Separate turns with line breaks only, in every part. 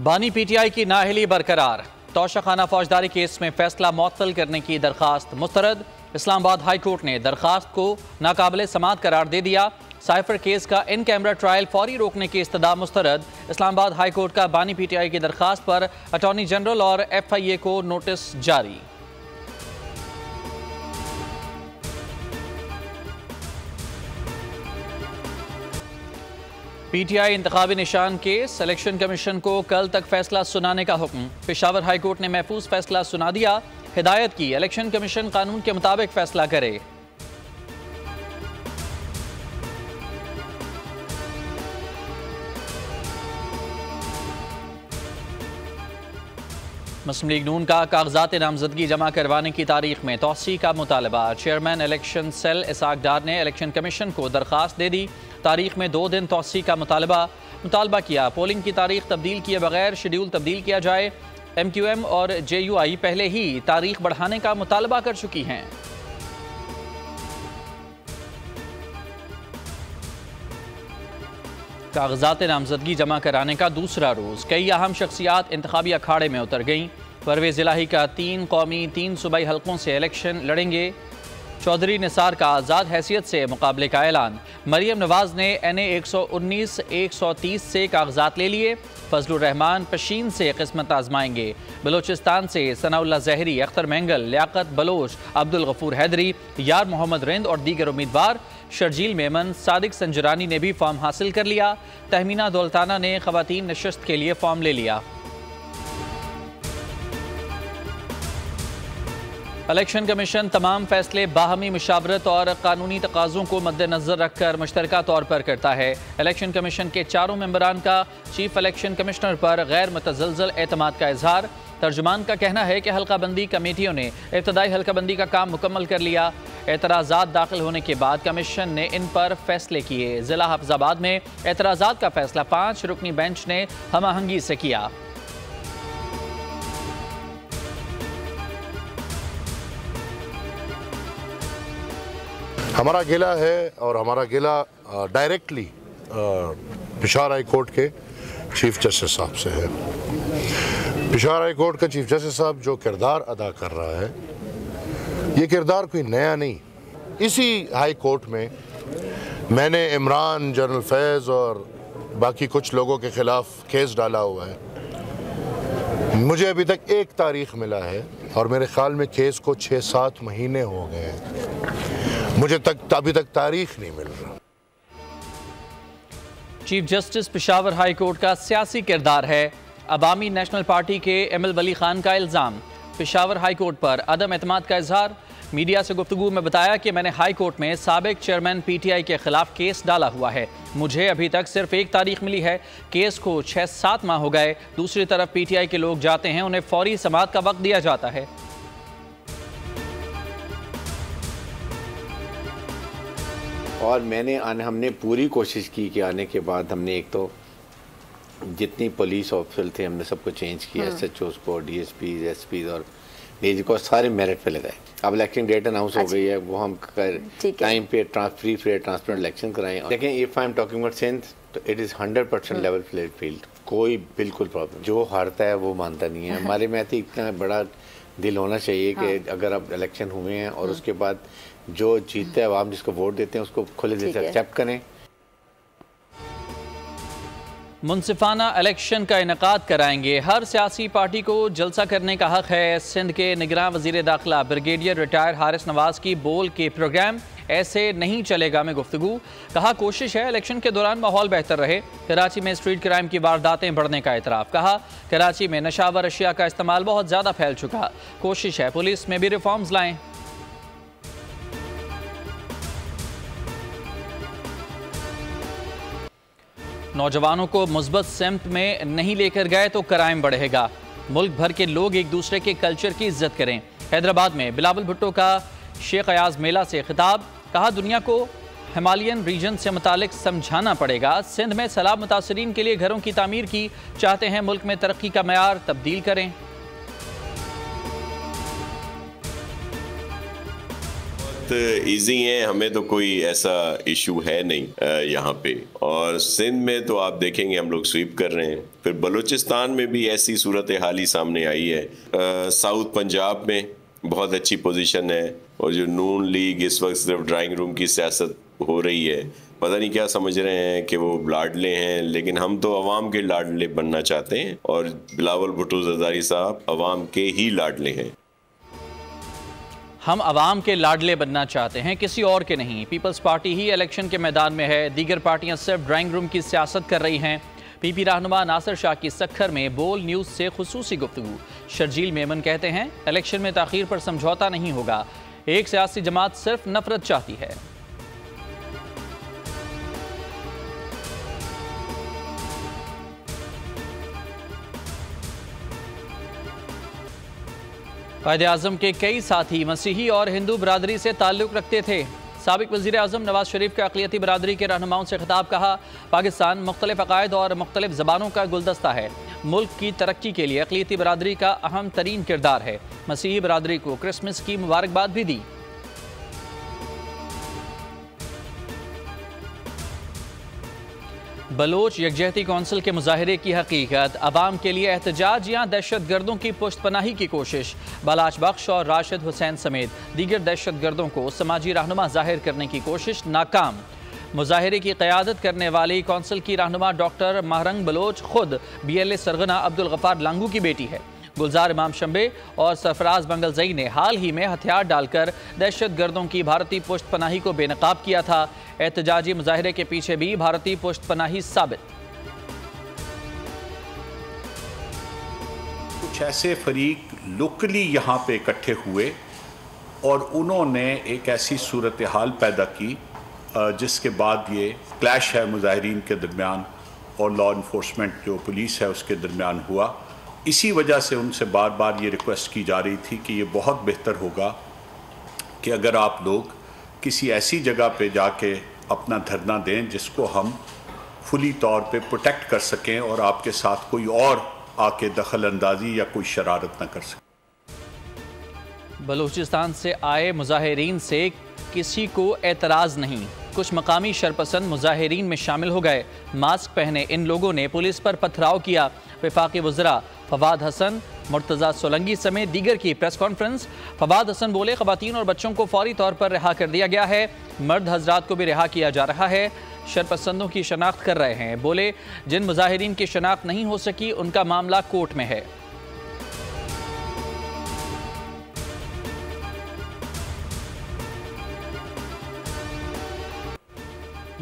बानी पीटीआई की नाअहली बरकरार। तोशाखाना फौजदारी केस में फैसला मुअत्तल करने की दरखास्त मुस्तरद। इस्लामाबाद हाई कोर्ट ने दरखास्त को नाकाबिले समाअत करार दे दिया। साइफर केस का इन कैमरा ट्रायल फौरी रोकने की इस्तदा मुस्तरद। इस्लामाबाद हाई कोर्ट का बानी पीटीआई की दरखास्त पर अटॉर्नी जनरल और FIA को नोटिस जारी। पीटीआई इंतखाबी निशान केस, इलेक्शन कमीशन को कल तक फैसला सुनाने का हुक्म। पेशावर हाई कोर्ट ने महफूज फैसला सुना दिया। हिदायत की इलेक्शन कमीशन कानून के मुताबिक फैसला करे। मुस्लिम लीग नून का कागजात नामजदगी जमा करवाने की तारीख में तौसी का मुतालबा। चेयरमैन इलेक्शन सेल इसाक डार ने इलेक्शन कमीशन को दरखास्त दे दी। तारीख में 2 दिन तौसी का मुतालबा किया। पोलिंग की तारीख तब्दील किए बगैर शेड्यूल तब्दील किया जाए। MQM और JUI पहले ही तारीख बढ़ाने का मुतालबा कर चुकी हैं। कागजात नामजदगी जमा कराने का दूसरा रोज़। कई अहम शख्सियात इंतखाबी अखाड़े में उतर गईं। परवेज़ इलाही का 3 कौमी 3 सूबाई हलकों से इलेक्शन लड़ेंगे। चौधरी निसार का आज़ाद हैसियत से मुकाबले का ऐलान। मरियम नवाज ने NA 119 130 से कागजात ले लिए। फजलुर रहमान पशीन से किस्मत आजमाएंगे। बलोचिस्तान से सनाउल्लाह जहरी, अख्तर मेंगल, लियाकत बलोच, अब्दुल गफूर हैदरी, यार मोहम्मद रिंद और दीगर उम्मीदवार। शर्जील मेमन, सादिक संजरानी ने भी फॉर्म हासिल कर लिया। तहमीना दौलताना ने खवातीन नशस्त के लिए फॉर्म ले लिया। इलेक्शन कमीशन तमाम फैसले बाहमी मुशावरत और कानूनी तकाज़ों को मद्देनजर रखकर मुश्तरका तौर पर करता है। इलेक्शन कमीशन के 4 मेंबरान का चीफ इलेक्शन कमिश्नर पर गैर मुतज़लज़ल एतमाद का इजहार। तर्जुमान का कहना है कि हल्काबंदी कमेटियों ने इब्तदाई हल्काबंदी का काम मुकम्मल कर लिया। एतराज़ात दाखिल होने के बाद कमीशन ने इन पर फैसले किए। ज़िला हफ्ज़ाबाद में एतराज़ात का फैसला 5 रुकनी बेंच ने हम आहंगी से किया।
हमारा गिला है और हमारा गिला डायरेक्टली पेशावर हाई कोर्ट के चीफ जस्टिस साहब से है। पेशावर हाई कोर्ट का चीफ जस्टिस साहब जो किरदार अदा कर रहा है, ये किरदार कोई नया नहीं। इसी हाई कोर्ट में मैंने इमरान, जनरल फैज़ और बाकी कुछ लोगों के खिलाफ केस डाला हुआ है। मुझे अभी तक एक तारीख मिला है और मेरे ख्याल में केस को 6-7 महीने हो गए हैं। मुझे अभी तक तारीख नहीं मिल रहा।
Chief justice Peshawar high court का सियासी किरदार है। अवामी नेशनल पार्टी के ML वली खान का इल्ज़ाम। पेशावर हाई कोर्ट पर अदम एतमाद का इजहार। मीडिया से गुफ्तगू में बताया कि मैंने हाई कोर्ट में साबिक चेयरमैन PTI के खिलाफ केस डाला हुआ है। मुझे अभी तक सिर्फ एक तारीख मिली है। केस को 6-7 माह हो गए। दूसरी तरफ PTI के लोग जाते हैं, उन्हें फौरी समाअत का वक्त दिया जाता है।
और हमने पूरी कोशिश की कि आने के बाद हमने एक तो जितनी पुलिस ऑफिसर थे हमने सबको चेंज किया। SHOs को, DSPs, SPs और DG को सारे मेरिट पे लगाए। अब इलेक्शन डेट अनाउंस हो गई है, वो हम टाइम पे फ्री फेयर ट्रांसपेरेंट इलेक्शन कराएं। लेकिन if I am talking about Sindh तो it is 100% level playing field. कोई बिल्कुल प्रॉब्लम, जो हारता है वो मानता नहीं है। हमारे में तो इतना बड़ा दिल होना चाहिए कि अगर अब इलेक्शन हुए हैं और उसके बाद जो जीतता है अवाम जिसको वोट देते हैं उसको खुले दिल से एक्सेप्ट करें।
मुनसिफाना इलेक्शन का इनेकाद कराएंगे। हर सियासी पार्टी को जलसा करने का हक है। सिंध के निगरान वजीर दाखिला ब्रिगेडियर रिटायर हारिस नवाज की बोल के प्रोग्राम ऐसे नहीं चलेगा में गुफ्तगू। कहा कोशिश है इलेक्शन के दौरान माहौल बेहतर रहे। कराची में स्ट्रीट क्राइम की वारदातें बढ़ने का एतराफ़। कहा कराची में नशावर अशिया का इस्तेमाल बहुत ज़्यादा फैल चुका। कोशिश है पुलिस में भी रिफॉर्म्स लाएं। नौजवानों को मुस्बत सिमत में नहीं लेकर गए तो क्राइम बढ़ेगा। मुल्क भर के लोग एक दूसरे के कल्चर की इज्जत करें। हैदराबाद में बिलावल भुट्टो का शेख अयाज मेला से खिताब। कहा दुनिया को हिमालयन रीजन से मुतालिक समझाना पड़ेगा। सिंध में सैलाब मुतासरीन के लिए घरों की तामीर की चाहते हैं। मुल्क में तरक्की का मयार तब्दील करें।
इजी हैं, हमें तो कोई ऐसा इशू है नहीं यहाँ पे। और सिंध में तो आप देखेंगे हम लोग स्वीप कर रहे हैं। फिर बलूचिस्तान में भी ऐसी सूरत हाल ही सामने आई है। साउथ पंजाब में बहुत अच्छी पोजीशन है, और जो नून लीग इस वक्त सिर्फ ड्राइंग रूम की सियासत हो रही है, पता नहीं क्या समझ रहे हैं कि वो लाडले हैं, लेकिन हम तो अवाम के लाडले बनना चाहते हैं, और बिलावल भुट्टो जरदारी साहब अवाम के ही लाडले हैं।
हम अवाम के लाडले बनना चाहते हैं, किसी और के नहीं। पीपल्स पार्टी ही इलेक्शन के मैदान में है, दीगर पार्टियां सिर्फ ड्राइंग रूम की सियासत कर रही हैं। पीपी रहनुमा नासिर शाह की सक्खर में बोल न्यूज़ से खुसूसी गुफ्तगू। शर्जील मेमन कहते हैं इलेक्शन में ताखीर पर समझौता नहीं होगा, एक सियासी जमात सिर्फ नफरत चाहती है। कायद-ए-आज़म के कई साथी मसीही और हिंदू बरादरी से ताल्लुक़ रखते थे। साबिक़ वज़ीर आज़म नवाज शरीफ का अक़लियती बरादरी के रहनुमाओं से खिताब। कहा, पाकिस्तान मुख्तलिफ अक़ायद और मुख्तलिफ ज़बानों का गुलदस्ता है, मुल्क की तरक्की के लिए अक़लियती बरादरी का अहम तरीन किरदार है। मसीही बरादरी को क्रिसमस की मुबारकबाद भी दी। बलोच यकजहती कौंसिल के मुजाहरे की हकीकत, अवाम के लिए एहतजाज या दहशत गर्दों की पुश्त पनाही की कोशिश। बालाच बख्श और राशिद हुसैन समेत दीगर दहशत गर्दों को समाजी रहनुमा जाहिर करने की कोशिश नाकाम। मुजाहरे की क़यादत करने वाली कौंसिल की रहनुमा डॉक्टर महरंग बलोच खुद BLA सरगना अब्दुल गफ्फार लांगू की बेटी है। गुलजार इमाम शंबे और सरफराज बंगलजई ने हाल ही में हथियार डालकर दहशत गर्दों की भारतीय पुश्त पनाही को बेनकाब किया था। एहतजाजी मुजाहरे के पीछे भी भारतीय पुश्त पनाही साबित।
कुछ ऐसे फरीक लोकली यहाँ पे इकट्ठे हुए और उन्होंने एक ऐसी सूरत हाल पैदा की जिसके बाद ये क्लैश है मुजाहिरीन के दरमियान और लॉ इन्फोर्समेंट जो पुलिस है उसके दरमियान हुआ। इसी वजह से उनसे बार बार ये रिक्वेस्ट की जा रही थी कि ये बहुत बेहतर होगा कि अगर आप लोग किसी ऐसी जगह पे जाके अपना धरना दें जिसको हम फुली तौर पे प्रोटेक्ट कर सकें और आपके साथ कोई और आके दखल अंदाजी या कोई शरारत न कर सके।
बलूचिस्तान से आए मुजाहिरीन से किसी को एतराज़ नहीं। कुछ मकामी शरपसंद मुजाहिरीन में शामिल हो गए। मास्क पहने इन लोगों ने पुलिस पर पथराव किया। वफाकी वज़रा फवाद हसन, मुर्तज़ा सोलंगी समेत दीगर की प्रेस कॉन्फ्रेंस। फवाद हसन बोले, ख़वातीन और बच्चों को फौरी तौर पर रिहा कर दिया गया है, मर्द हजरात को भी रिहा किया जा रहा है। शरपसंदों की शनाख्त कर रहे हैं। बोले, जिन मुजाहिरीन की शनाख्त नहीं हो सकी उनका मामला कोर्ट में है।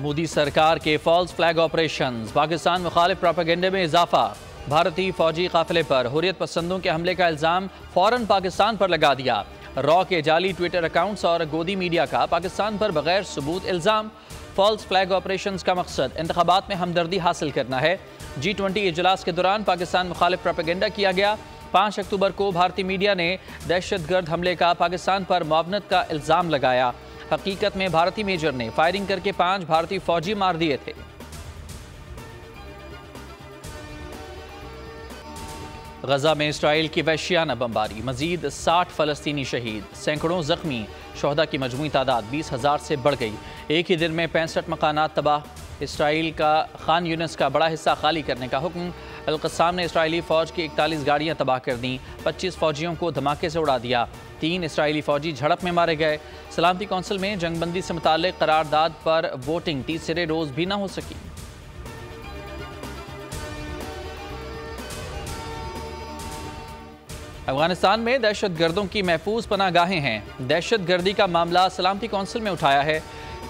मोदी सरकार के फॉल्स फ्लैग ऑपरेशंस, पाकिस्तान मुखालिफ प्रोपेगेंडे में इजाफा। भारतीय फौजी काफिले पर हुर्रियत पसंदों के हमले का इल्ज़ाम फौरन पाकिस्तान पर लगा दिया। रॉ के जाली ट्विटर अकाउंट्स और गोदी मीडिया का पाकिस्तान पर बगैर सबूत इल्ज़ाम। फॉल्स फ्लैग ऑपरेशंस का मकसद इंतखाबात में हमदर्दी हासिल करना है। G20 इजलास के दौरान पाकिस्तान मुखालिफ प्रोपेगेंडा किया गया। 5 अक्टूबर को भारतीय मीडिया ने दहशतगर्द हमले का पाकिस्तान पर मुआवनत का इल्ज़ाम लगाया। हकीकत में भारतीय मेजर ने फायरिंग करके 5 भारतीय फौजी मार दिए थे। गजा में इसराइल की वहशियाना बमबारी, मजीद 60 फलस्तीनी शहीद, सैकड़ों जख्मी। शोहदा की मजमूई तादाद 20,000 से बढ़ गई। एक ही दिन में 65 मकानात तबाह। इसराइल का खान यूनिस का बड़ा हिस्सा खाली करने का हुक्म। अल-क़स्साम ने इसराइली फ़ौज की 41 गाड़ियाँ तबाह कर दी। 25 फ़ौजियों को धमाके से उड़ा दिया। 3 इसराइली फ़ौजी झड़प में मारे गए। सलामती कौंसिल में जंगबंदी से मुताल्लिक़ करारदाद पर वोटिंग तीसरे रोज़ भी न हो सकी। अफगानिस्तान में दहशत गर्दों की महफूज पनागाहें हैं। दहशत गर्दी का मामला सलामती कौंसिल में उठाया है।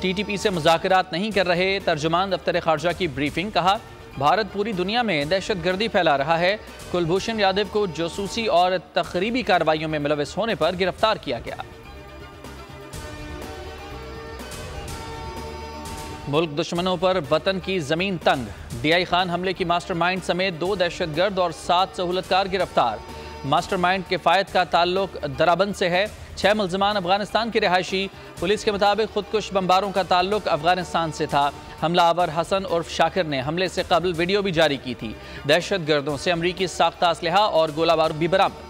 TTP से मुज़ाकरात नहीं कर रहे। तर्जुमान दफ्तर खारजा की ब्रीफिंग। कहा, भारत पूरी दुनिया में दहशत गर्दी फैला रहा है। कुलभूषण यादव को जासूसी और तखरीबी कार्रवाइयों में मुलविस होने पर गिरफ्तार किया गया। मुल्क दुश्मनों पर वतन की जमीन तंग। DI खान हमले की मास्टरमाइंड समेत 2 दहशतगर्द और 7 सहूलतकार गिरफ्तार। मास्टरमाइंड किफ़ायत का ताल्लुक दराबंद से है। 6 मुल्ज़िमान अफगानिस्तान के रिहायशी। पुलिस के मुताबिक खुदकुश बमबारों का ताल्लुक अफगानिस्तान से था। हमलावर हसन उर्फ शाकिर ने हमले से कबल वीडियो भी जारी की थी। दहशत गर्दों से अमरीकी साख्ता असलहा और गोला बारूद भी बरामद।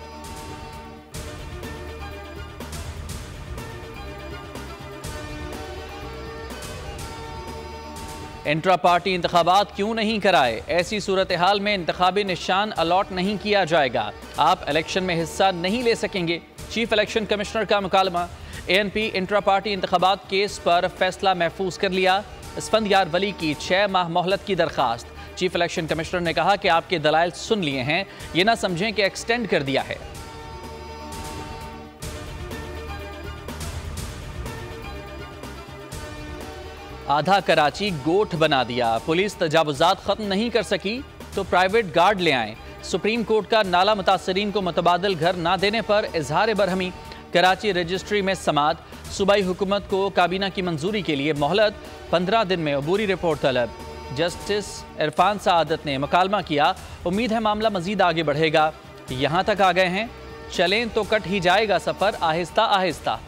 इंट्रा पार्टी इंतखाबात क्यों नहीं कराए? ऐसी सूरत हाल में इंतखाबी निशान अलॉट नहीं किया जाएगा, आप इलेक्शन में हिस्सा नहीं ले सकेंगे। चीफ इलेक्शन कमिश्नर का मुकालमा। ANP इंट्रा पार्टी इंतखाबात केस पर फैसला महफूज कर लिया। स्फंदयार वली की 6 माह मोहलत की दरखास्त। चीफ इलेक्शन कमिश्नर ने कहा कि आपके दलाइल सुन लिए हैं, ये ना समझें कि एक्सटेंड कर दिया है। आधा कराची गोठ बना दिया, पुलिस तजावुजात खत्म नहीं कर सकी तो प्राइवेट गार्ड ले आए। सुप्रीम कोर्ट का नाला मुतासरीन को मुतबादल घर ना देने पर इजहार बरहमी। कराची रजिस्ट्री में समात। सूबाई हुकूमत को काबीना की मंजूरी के लिए मोहलत, 15 दिन में अबूरी रिपोर्ट तलब। जस्टिस इरफान सआदत ने मुकालमा किया, उम्मीद है मामला मजीद आगे बढ़ेगा। यहाँ तक आ गए हैं, चलें तो कट ही जाएगा सफर आहिस्ता आहिस्ता।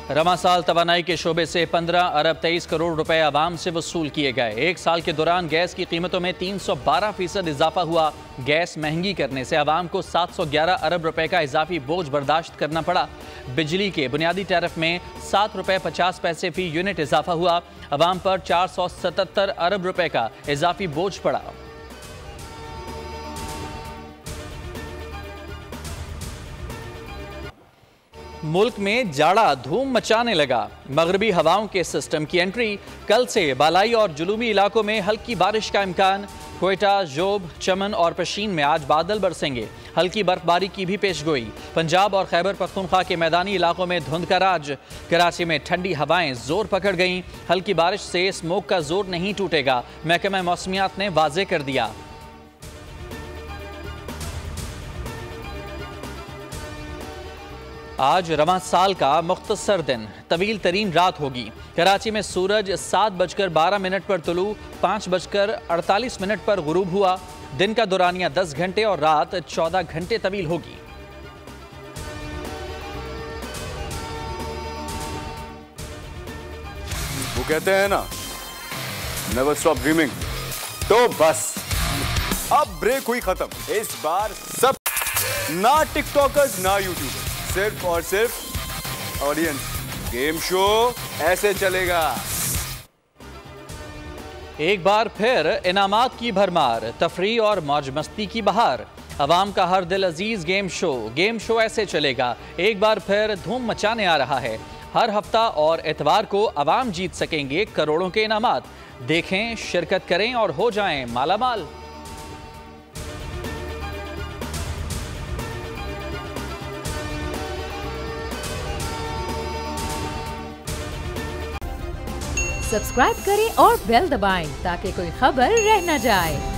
रमा साल तवानाई के शोबे से 15 अरब 23 करोड़ रुपए आवाम से वसूल किए गए। एक साल के दौरान गैस की कीमतों में 312% इजाफा हुआ। गैस महंगी करने से आवाम को 711 अरब रुपए का इजाफी बोझ बर्दाश्त करना पड़ा। बिजली के बुनियादी टैरिफ में 7 रुपए 50 पैसे फी यूनिट इजाफा हुआ। आवाम पर 477 अरब रुपए का इजाफी बोझ पड़ा। मुल्क में जाड़ा धूम मचाने लगा। मगरबी हवाओं के सिस्टम की एंट्री। कल से बालाई और जुनूबी इलाकों में हल्की बारिश का इम्कान। क्वेटा, जोब, चमन और पशीन में आज बादल बरसेंगे। हल्की बर्फबारी की भी पेशगोई। पंजाब और खैबर पख्तूनख्वा के मैदानी इलाकों में धुंध का राज। कराची में ठंडी हवाएं जोर पकड़ गईं। हल्की बारिश से स्मोक का जोर नहीं टूटेगा, महकमा मौसमियात ने वाजे कर दिया। आज रवां साल का मुख्तसर दिन, तवील तरीन रात होगी। कराची में सूरज 7:12 पर तुलू, 5:48 पर गुरूब हुआ। दिन का दौरानिया 10 घंटे और रात 14 घंटे तवील होगी।
वो कहते हैं ना, नेवर स्टॉप ड्रीमिंग। तो बस अब ब्रेक हुई खत्म। इस बार सब, ना टिकटॉकर्स ना यूट्यूबर्स, सिर्फ और सिर्फ ऑडियंस। गेम शो ऐसे चलेगा।
एक बार फिर इनामात की भरमार, तफरी और मौज मस्ती की बहार। अवाम का हर दिल अजीज गेम शो ऐसे चलेगा। एक बार फिर धूम मचाने आ रहा है। हर हफ्ता और एतवार को अवाम जीत सकेंगे करोड़ों के इनामात। देखें, शिरकत करें और हो जाएं मालामाल।
सब्सक्राइब करें और बेल दबाएं ताकि कोई खबर रह न जाए।